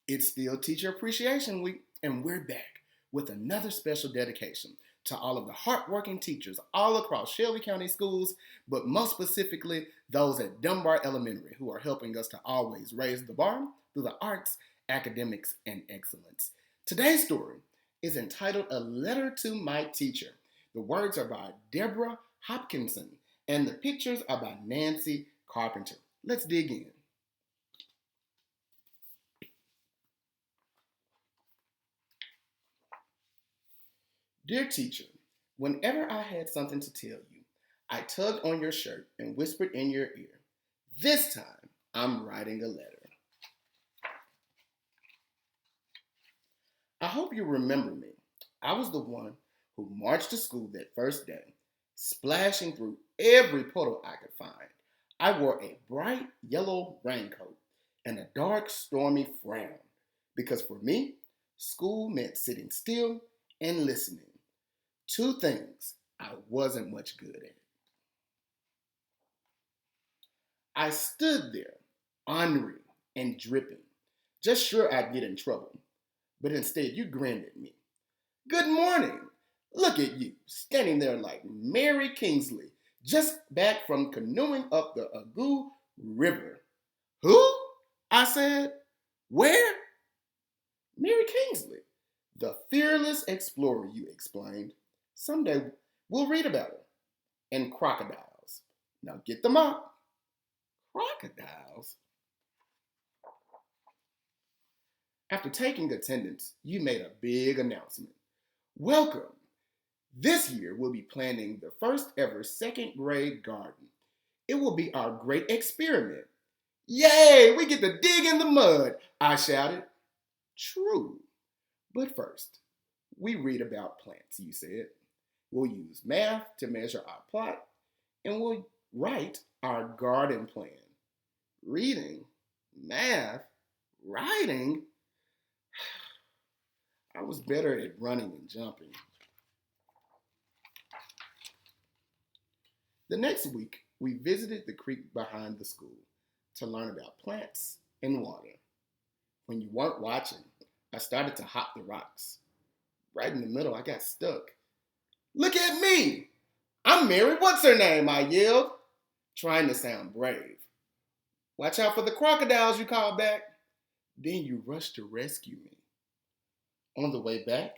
It's still Teacher Appreciation Week, and we're back with another special dedication to all of the hardworking teachers all across Shelby County schools, but most specifically those at Dunbar Elementary who are helping us to always raise the bar through the arts, academics, and excellence. Today's story is entitled A Letter to My Teacher. The words are by Deborah Hopkinson, and the pictures are by Nancy Carpenter. Let's dig in. Dear teacher, whenever I had something to tell you, I tugged on your shirt and whispered in your ear. This time, I'm writing a letter. I hope you remember me. I was the one who marched to school that first day, splashing through every puddle I could find. I wore a bright yellow raincoat and a dark, stormy frown, because for me, school meant sitting still and listening. Two things I wasn't much good at. I stood there, ornery and dripping, just sure I'd get in trouble. But instead, you grinned at me. Good morning. Look at you, standing there like Mary Kingsley, just back from canoeing up the Agoo River. Who? I said. Where? Mary Kingsley, the fearless explorer, you explained. Someday we'll read about her. And crocodiles. Now get them up. Crocodiles? After taking attendance, you made a big announcement. Welcome. This year we'll be planning the first ever second grade garden. It will be our great experiment. Yay, we get to dig in the mud, I shouted. True. But first, we read about plants, you said. We'll use math to measure our plot, and we'll write our garden plan. Reading, math, writing. I was better at running and jumping. The next week, we visited the creek behind the school to learn about plants and water. When you weren't watching, I started to hop the rocks. Right in the middle, I got stuck. Look at me! I'm Mary What's-Her-Name, I yelled, trying to sound brave. Watch out for the crocodiles, you called back. Then you rushed to rescue me. On the way back,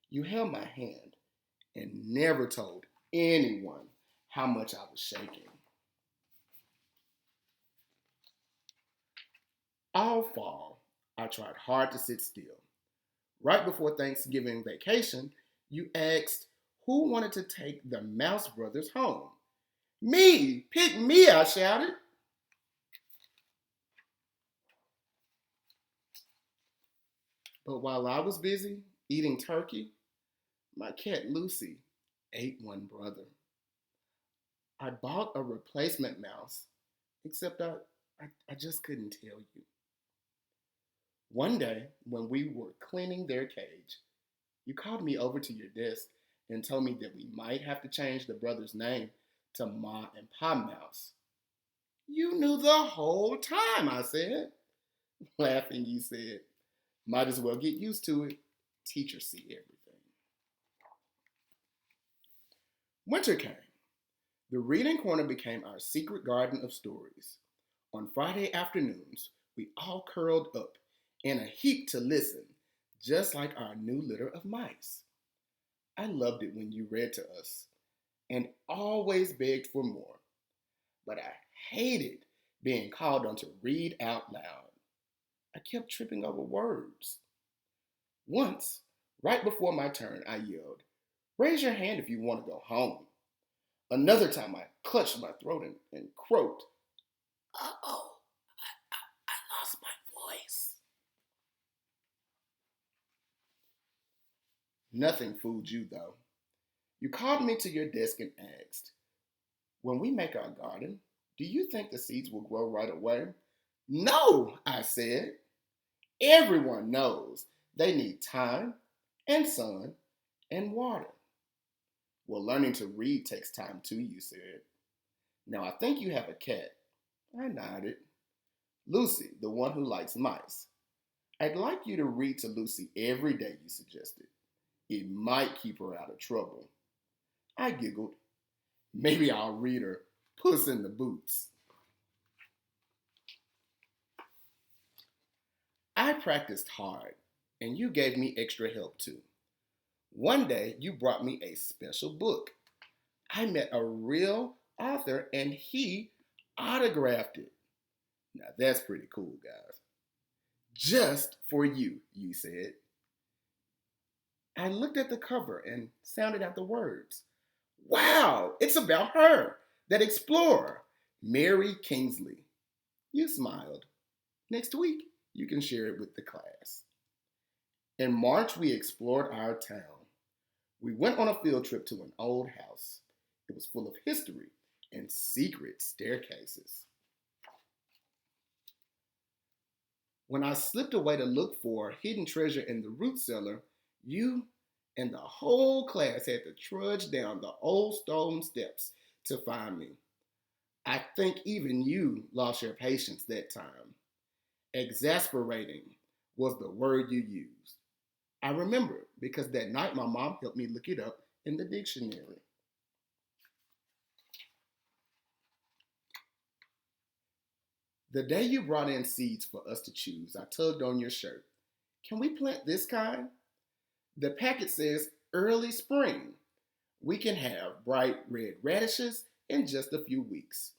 you held my hand and never told anyone how much I was shaking. All fall, I tried hard to sit still. Right before Thanksgiving vacation, you asked who wanted to take the Mouse Brothers home. Me! Pick me, I shouted. But while I was busy eating turkey, my cat Lucy ate one brother. I bought a replacement mouse, except I just couldn't tell you. One day, when we were cleaning their cage, you called me over to your desk and told me that we might have to change the brother's name to Ma and Pa Mouse. You knew the whole time, I said. Laughing, you said, might as well get used to it. Teachers see everything. Winter came. The reading corner became our secret garden of stories. On Friday afternoons, we all curled up in a heap to listen, just like our new litter of mice. I loved it when you read to us and always begged for more, but I hated being called on to read out loud. I kept tripping over words. Once, right before my turn, I yelled, "Raise your hand if you want to go home." Another time I clutched my throat and croaked, "Uh-oh, I lost my voice." Nothing fooled you, though. You called me to your desk and asked, when we make our garden, do you think the seeds will grow right away? No, I said. Everyone knows they need time and sun and water. Well, learning to read takes time too, you said. Now I think you have a cat. I nodded. Lucy, the one who likes mice. I'd like you to read to Lucy every day, you suggested. It might keep her out of trouble. I giggled. Maybe I'll read her Puss in the Boots. I practiced hard, and you gave me extra help too. One day, you brought me a special book. I met a real author, and he autographed it. Now that's pretty cool, guys. Just for you, you said. I looked at the cover and sounded out the words. Wow, it's about her, that explorer, Mary Kingsley. You smiled. Next week, you can share it with the class. In March, we explored our town. We went on a field trip to an old house. It was full of history and secret staircases. When I slipped away to look for a hidden treasure in the root cellar, you and the whole class had to trudge down the old stone steps to find me. I think even you lost your patience that time. Exasperating was the word you used. I remember because that night my mom helped me look it up in the dictionary. The day you brought in seeds for us to choose, I tugged on your shirt. Can we plant this kind? The packet says early spring. We can have bright red radishes in just a few weeks.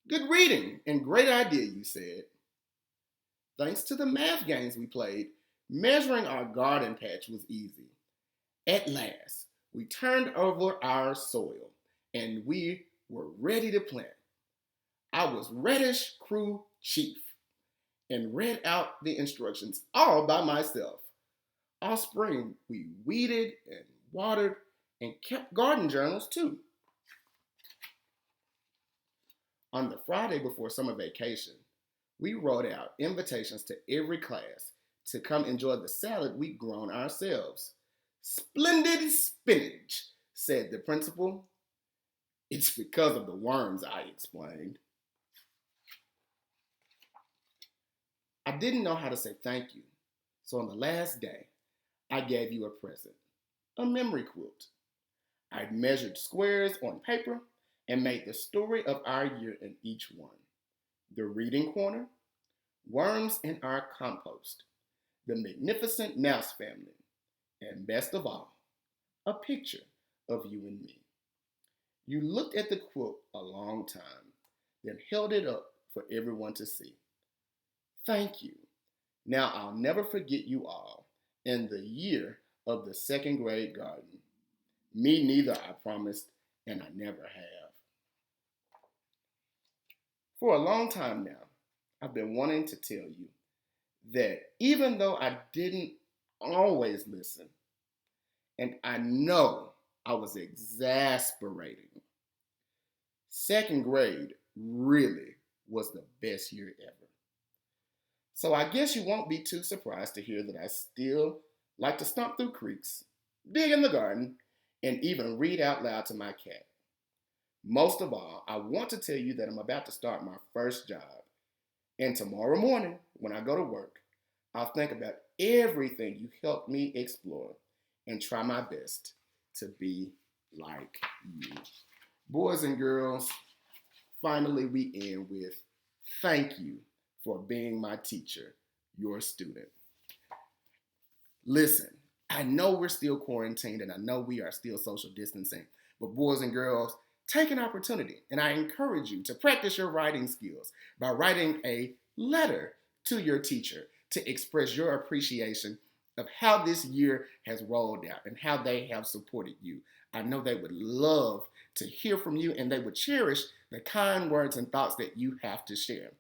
Good reading and great idea, you said. Thanks to the math games we played, measuring our garden patch was easy. At last, we turned over our soil and we were ready to plant. I was Reddish Crew Chief and read out the instructions all by myself. All spring, we weeded and watered and kept garden journals too. On the Friday before summer vacation, we wrote out invitations to every class to come enjoy the salad we'd grown ourselves. Splendid spinach, said the principal. It's because of the worms, I explained. I didn't know how to say thank you, so on the last day, I gave you a present, a memory quilt. I'd measured squares on paper and made the story of our year in each one. The reading corner, worms in our compost, the magnificent mouse family, and best of all, a picture of you and me. You looked at the quilt a long time, then held it up for everyone to see. Thank you. Now I'll never forget you all in the year of the second grade garden. Me neither, I promised, and I never have. For a long time now, I've been wanting to tell you that even though I didn't always listen, and I know I was exasperating, second grade really was the best year ever. So I guess you won't be too surprised to hear that I still like to stomp through creeks, dig in the garden, and even read out loud to my cat. Most of all, I want to tell you that I'm about to start my first job. And tomorrow morning, when I go to work, I'll think about everything you helped me explore and try my best to be like you. Boys and girls, finally we end with thank you for being my teacher, your student. Listen, I know we're still quarantined and I know we are still social distancing, but boys and girls, take an opportunity and I encourage you to practice your writing skills by writing a letter to your teacher to express your appreciation of how this year has rolled out and how they have supported you. I know they would love to hear from you and they would cherish the kind words and thoughts that you have to share.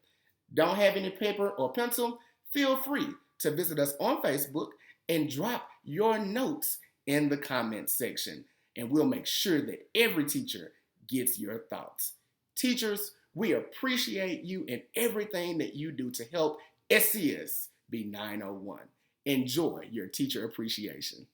Don't have any paper or pencil? Feel free to visit us on Facebook and drop your notes in the comments section. And we'll make sure that every teacher gets your thoughts. Teachers, we appreciate you and everything that you do to help SCS be 901. Enjoy your teacher appreciation.